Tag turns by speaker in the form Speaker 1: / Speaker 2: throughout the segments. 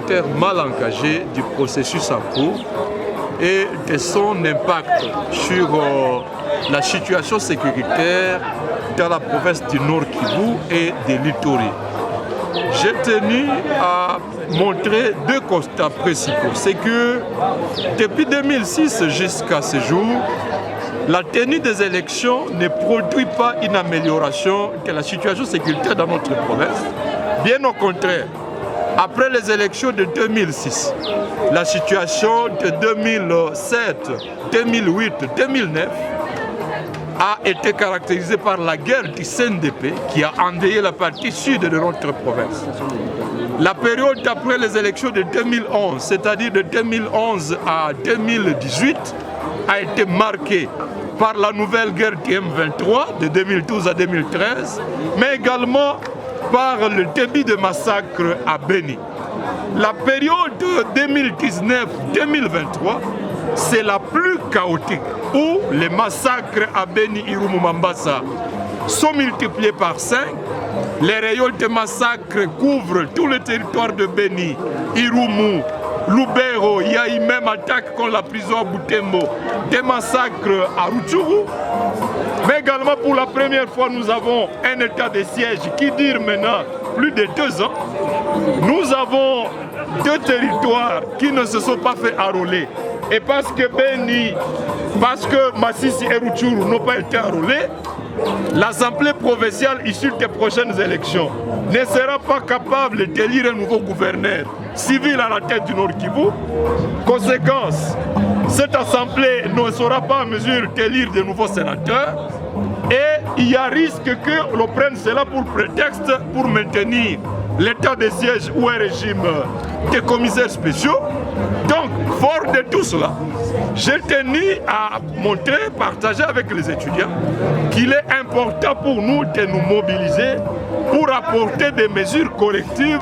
Speaker 1: caractère mal engagé du processus en cours et de son impact sur la situation sécuritaire dans la province du Nord Kivu et de l'Ituri. J'ai tenu à montrer deux constats principaux. C'est que depuis 2006 jusqu'à ce jour, la tenue des élections ne produit pas une amélioration de la situation sécuritaire dans notre province. Bien au contraire, après les élections de 2006, la situation de 2007, 2008, 2009 a été caractérisée par la guerre du CNDP qui a endeuillé la partie sud de notre province. La période après les élections de 2011, c'est-à-dire de 2011 à 2018, a été marquée par la nouvelle guerre du M23 de 2012 à 2013, mais également par le début de massacres à Beni. La période 2019-2023, c'est la plus chaotique, où les massacres à Beni, Irumu, Mambasa sont multipliés par 5. Les rayons de massacres couvrent tout le territoire de Beni, Irumu, Lubero. Il y a eu même attaque contre la prison à Butembo, des massacres à Rutshuru. Mais également pour la première fois, nous avons un état de siège qui dure maintenant plus de 2 ans. Nous avons 2 territoires qui ne se sont pas fait enrôler. Et parce que Beni, parce que Massissi et Rutshuru n'ont pas été enrôlés, l'Assemblée provinciale issue des prochaines élections ne sera pas capable d'élire un nouveau gouverneur civil à la tête du Nord Kivu. Conséquence, cette Assemblée ne sera pas en mesure d'élire de nouveaux sénateurs et il y a risque que l'on prenne cela pour prétexte pour maintenir l'état de siège ou un régime des commissaires spéciaux. Donc, fort de tout cela, j'ai tenu à montrer, partager avec les étudiants qu'il est important pour nous de nous mobiliser pour apporter des mesures correctives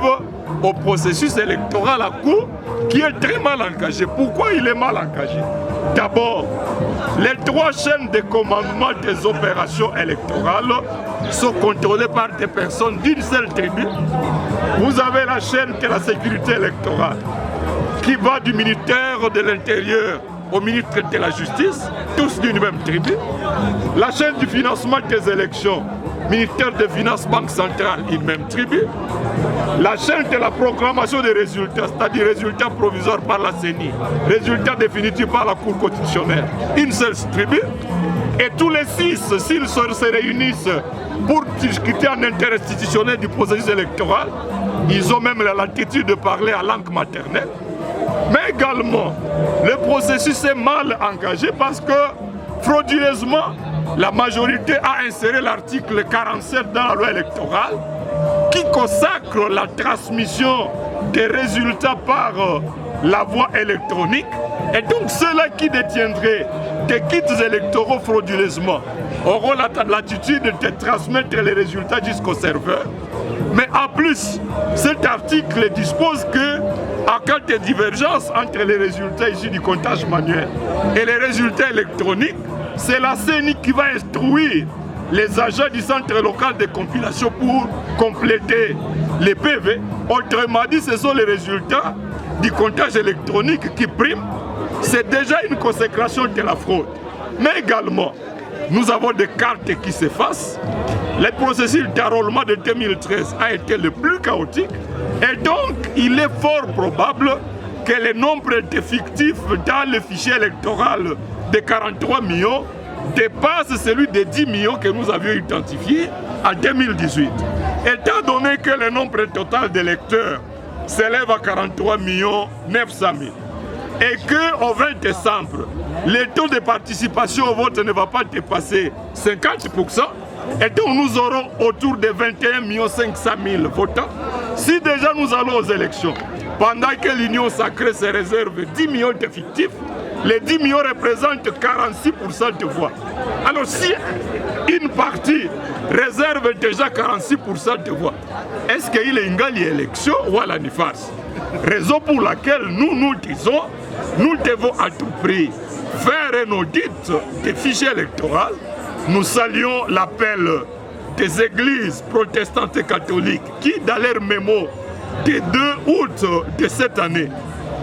Speaker 1: au processus électoral à court qui est très mal engagé. Pourquoi il est mal engagé? D'abord, les 3 chaînes de commandement des opérations électorales sont contrôlées par des personnes d'une seule tribu. Vous avez la chaîne de la sécurité électorale qui va du ministère de l'Intérieur au ministre de la Justice, tous d'une même tribu. La chaîne du financement des élections, ministère des Finances, Banque centrale, une même tribu. La chaîne de la proclamation des résultats, c'est-à-dire résultats provisoires par la CENI, résultats définitifs par la Cour constitutionnelle, une seule tribu. Et tous les 6, s'ils se réunissent pour discuter en interinstitutionnel du processus électoral, ils ont même la latitude de parler en langue maternelle. Mais également, le processus est mal engagé parce que, frauduleusement, la majorité a inséré l'article 47 dans la loi électorale qui consacre la transmission des résultats par la voie électronique. Et donc ceux-là qui détiendraient des kits électoraux frauduleusement auront la latitude de transmettre les résultats jusqu'au serveur. Mais en plus, cet article dispose que, en cas de divergence entre les résultats issus du comptage manuel et les résultats électroniques, c'est la CENI qui va instruire les agents du centre local de compilation pour compléter les PV. Autrement dit, ce sont les résultats du comptage électronique qui priment. C'est déjà une consécration de la fraude. Mais également, nous avons des cartes qui s'effacent. Le processus d'enrôlement de 2013 a été le plus chaotique. Et donc, il est fort probable que le nombre d'effectifs dans le fichier électoral de 43 millions dépasse celui de 10 millions que nous avions identifié en 2018. Étant donné que le nombre total d'électeurs s'élève à 43 900 000 et qu'au 20 décembre, le taux de participation au vote ne va pas dépasser 50%, et donc nous aurons autour de 21 500 000 votants. Si déjà nous allons aux élections, pendant que l'Union sacrée se réserve 10 millions d'effectifs, les 10 millions représentent 46% de voix. Alors si une partie réserve déjà 46% de voix, est-ce qu'il est une élection ou à la farce? Raison pour laquelle nous disons, nous devons à tout prix faire un audit des fichiers électoraux. Nous saluons l'appel des églises protestantes et catholiques qui, dans leur mémo
Speaker 2: du 2 août de cette année,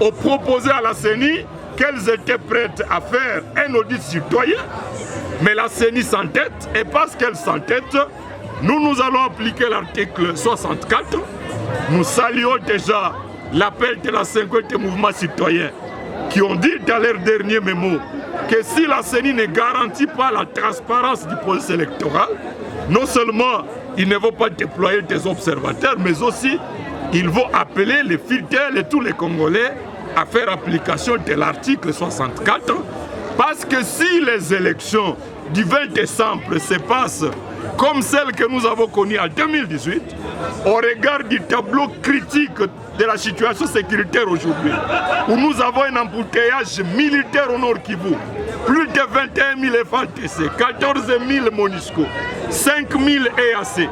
Speaker 2: ont proposé à la CENI qu'elles étaient prêtes à faire un audit citoyen, mais la CENI s'entête, et parce qu'elle s'entête, nous allons appliquer l'article 64. Nous saluons déjà l'appel de la 50e mouvement citoyen qui ont dit dans leur dernier mémo que si la CENI ne garantit pas la transparence du processus électoral, non seulement ils ne vont pas déployer des observateurs, mais aussi ils vont appeler les fidèles et tous les Congolais à faire application de l'article 64, parce que si les élections du 20 décembre se passent comme celles que nous avons connues en 2018, au regard du tableau critique de la situation sécuritaire aujourd'hui, où nous avons un embouteillage militaire au Nord Kivu, plus de 21 000 FARDC, 14 000 MONUSCO, 5 000 EAC,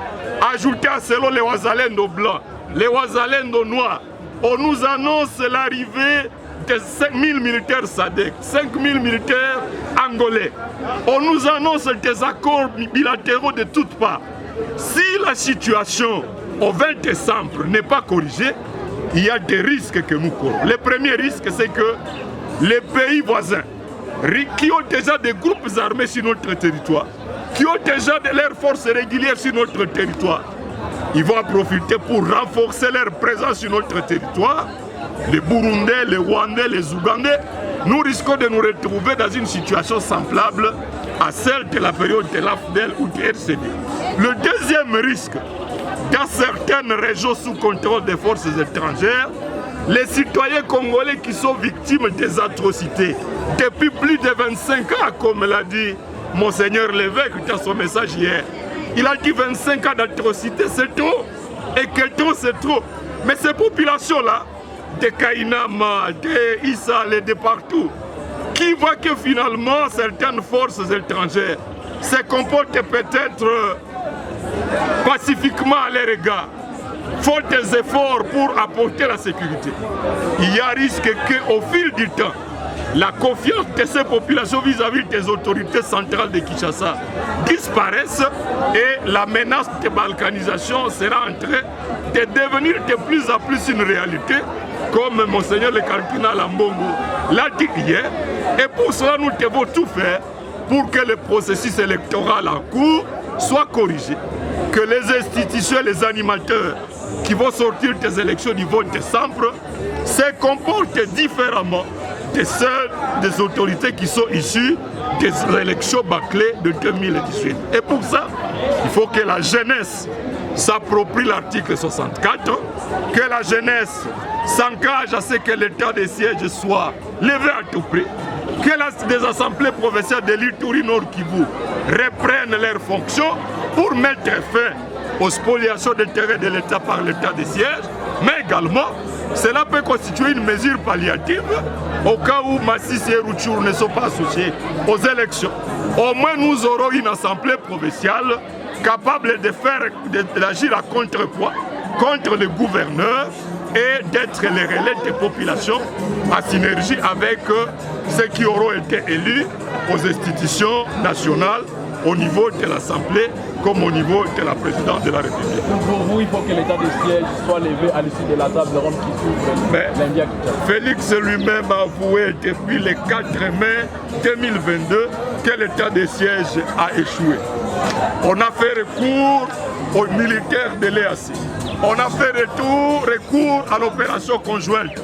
Speaker 2: ajouté à cela les Wazalendo blancs, les Wazalendo noirs, on nous annonce l'arrivée de 5 000 militaires SADC, 5 000 militaires angolais. On nous annonce des accords bilatéraux de toutes parts. Si la situation au 20 décembre n'est pas corrigée, il y a des risques que nous courons. Le premier risque, c'est que les pays voisins, qui ont déjà des groupes armés sur notre territoire, qui ont déjà leurs forces régulières sur notre territoire, ils vont en profiter pour renforcer leur présence sur notre territoire. Les Burundais, les Rwandais, les Ougandais, nous risquons de nous retrouver dans une situation semblable à celle de la période de l'AFDEL ou du RCD. Le deuxième risque, dans certaines régions sous contrôle des forces étrangères, les citoyens congolais qui sont victimes des atrocités depuis plus de 25 ans, comme l'a dit Monseigneur Lévesque dans son message hier. Il a dit 25 ans d'atrocités, c'est trop, et que trop c'est trop. Mais ces populations-là, de Kainama, de Issal et de partout, qui voient que finalement certaines forces étrangères se comportent peut-être pacifiquement à leur égard, font des efforts pour apporter la sécurité. Il y a risque qu'au fil du temps, la confiance de ces populations vis-à-vis des autorités centrales de Kinshasa disparaisse et la menace de balkanisation sera en train de devenir de plus en plus une réalité, comme Monseigneur le cardinal Ambongo l'a dit hier. Et pour cela, nous devons tout faire pour que le processus électoral en cours soit corrigé, que les institutions et les animateurs qui vont sortir des élections du 20 décembre se comportent différemment de celles des autorités qui sont issues des élections bâclées de 2018. Et pour ça, il faut que la jeunesse s'approprie l'article 64, que la jeunesse s'engage à ce que l'état de siège soit levé à tout prix, que les assemblées provinciales de l'Ituri Nord Kivu reprennent leurs fonctions pour mettre fin aux spoliations des terrains de l'État par l'état de siège, mais également cela peut constituer une mesure palliative au cas où Masisi et Rutshuru ne sont pas associés aux élections. Au moins nous aurons une assemblée provinciale capable d'agir à contrepoids contre les gouverneurs et d'être les relais des populations en synergie avec ceux qui auront été élus aux institutions nationales au niveau de l'Assemblée comme au niveau de la présidence de la République.
Speaker 3: Donc pour vous, il faut que l'état de siège soit levé à l'issue de la table ronde qui s'ouvre lundi à Kinshasa.
Speaker 2: Félix lui-même a avoué depuis le 4 mai 2022 que l'état de siège a échoué. On a fait recours aux militaires de l'EAC. On a fait recours à l'opération conjointe.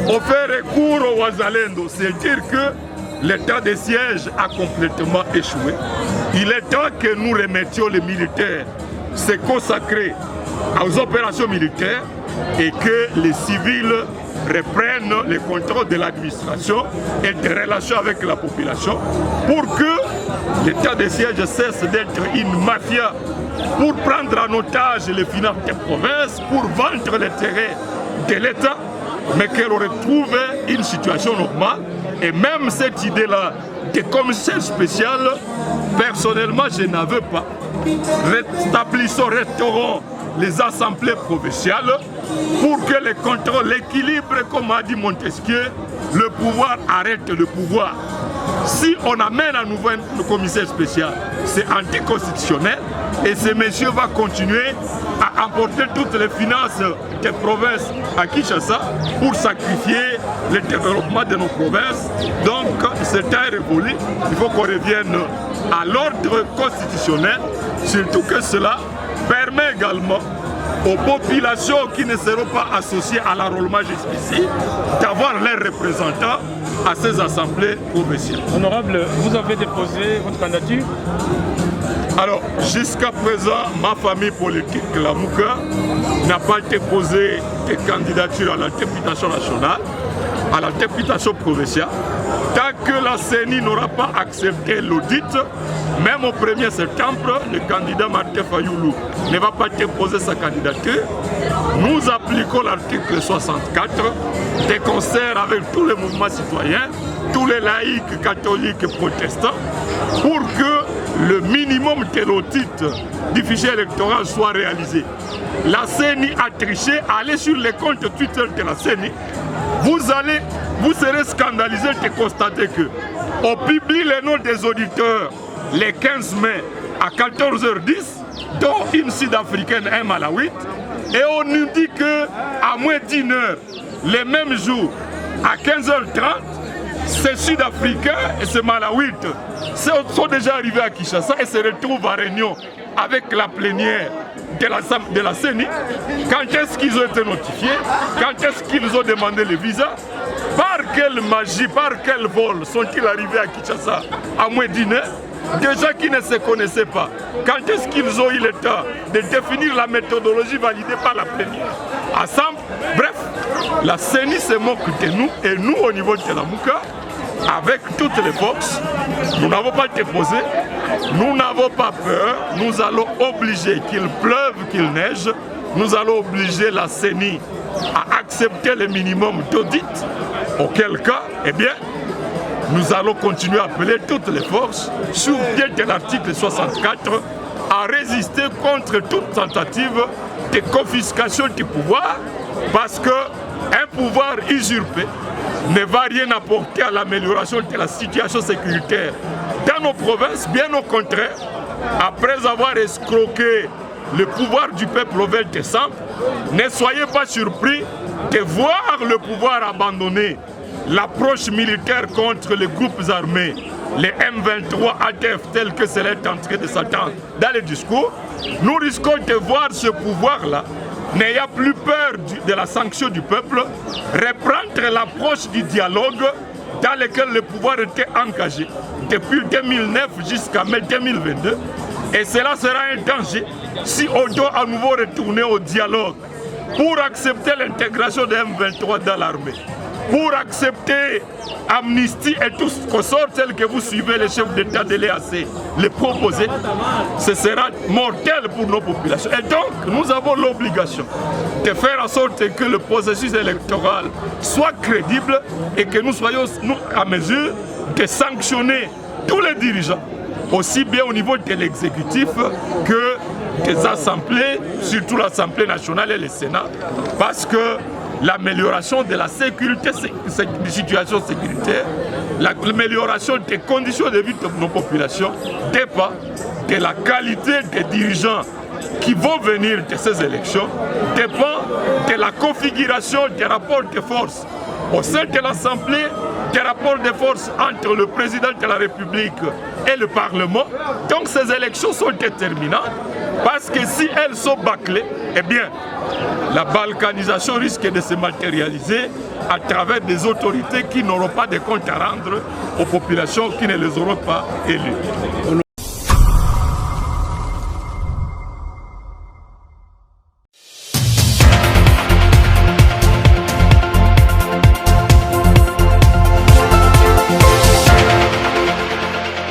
Speaker 2: On fait recours au Wazalendo. C'est dire que l'état de siège a complètement échoué. Il est temps que nous remettions les militaires se consacrer aux opérations militaires et que les civils reprennent le contrôle de l'administration et des relations avec la population pour que l'état de siège cesse d'être une mafia pour prendre en otage les finances des provinces, pour vendre les terrains de l'État, mais qu'elle retrouve une situation normale. Et même cette idée-là de commissaire spécial, personnellement, je n'en veux pas. Restaurons les assemblées provinciales pour que le contrôle, l'équilibre, comme a dit Montesquieu, le pouvoir arrête le pouvoir. Si on amène à nouveau un commissaire spécial, c'est anticonstitutionnel et ce monsieur va continuer a emporté toutes les finances des provinces à Kinshasa pour sacrifier le développement de nos provinces. Donc, c'est un révolu. Il faut qu'on revienne à l'ordre constitutionnel, surtout que cela permet également aux populations qui ne seront pas associées à l'enrôlement jusqu'ici d'avoir leurs représentants à ces assemblées provinciales.
Speaker 3: Honorable, vous avez déposé votre candidature?
Speaker 2: Alors, jusqu'à présent, ma famille politique, la Mouka, n'a pas déposé de candidature à la députation nationale, à la députation provinciale. Tant que la CENI n'aura pas accepté l'audit, même au 1er septembre, le candidat Martin Fayoulou ne va pas déposer sa candidature. Nous appliquons l'article 64 des concerts avec tous les mouvements citoyens, tous les laïcs, catholiques et protestants, pour que le minimum de l'audit du fichier électoral soit réalisé. La CENI a triché, allez sur les comptes Twitter de la CENI, vous serez scandalisé de constater que on publie les noms des auditeurs les 15 mai à 14h10, dont une sud-africaine, un malawite, et on nous dit qu'à moins d'1 heure, les mêmes jours, à 15h30, ces Sud-Africains et ces Malawites sont déjà arrivés à Kinshasa et se retrouvent à Réunion avec la plénière de la CENI. Quand est-ce qu'ils ont été notifiés? Quand est-ce qu'ils ont demandé le visa? Par quelle magie, par quel vol sont-ils arrivés à Kinshasa à moins d'1 heure? Déjà qui ne se connaissaient pas. Quand est-ce qu'ils ont eu le temps de définir la méthodologie validée par la plénière? Ensemble, bref, la CENI se moque de nous et nous au niveau de la Mouka, avec toutes les forces, nous n'avons pas déposé, nous n'avons pas peur, nous allons obliger qu'il pleuve, qu'il neige, nous allons obliger la CENI à accepter le minimum d'audit, auquel cas, eh bien, nous allons continuer à appeler toutes les forces, sur pied de l'article 64, à résister contre toute tentative de confiscation du pouvoir, parce qu'un pouvoir usurpé ne va rien apporter à l'amélioration de la situation sécuritaire dans nos provinces, bien au contraire. Après avoir escroqué le pouvoir du peuple au 20 décembre, ne soyez pas surpris de voir le pouvoir abandonner l'approche militaire contre les groupes armés, les M23 ADF tels que cela est en train de s'attendre dans les discours. Nous risquons de voir ce pouvoir-là, n'ayant plus peur de la sanction du peuple, reprendre l'approche du dialogue dans lequel le pouvoir était engagé depuis 2009 jusqu'à mai 2022. Et cela sera un danger si on doit à nouveau retourner au dialogue pour accepter l'intégration des M23 dans l'armée, pour accepter amnistie et tout ce qu'on sort tel que vous suivez les chefs d'État de l'EAC les proposer, ce sera mortel pour nos populations. Et donc, nous avons l'obligation de faire en sorte que le processus électoral soit crédible et que nous soyons à mesure de sanctionner tous les dirigeants, aussi bien au niveau de l'exécutif que des assemblées, surtout l'Assemblée nationale et le Sénat, parce que l'amélioration de la sécurité, des situations sécuritaires, l'amélioration des conditions de vie de nos populations dépend de la qualité des dirigeants qui vont venir de ces élections, dépend de la configuration des rapports de force au sein de l'Assemblée, des rapports de force entre le président de la République et le Parlement. Donc ces élections sont déterminantes parce que si elles sont bâclées, eh bien, la balkanisation risque de se matérialiser à travers des autorités qui n'auront pas de compte à rendre aux populations qui ne les auront pas élues.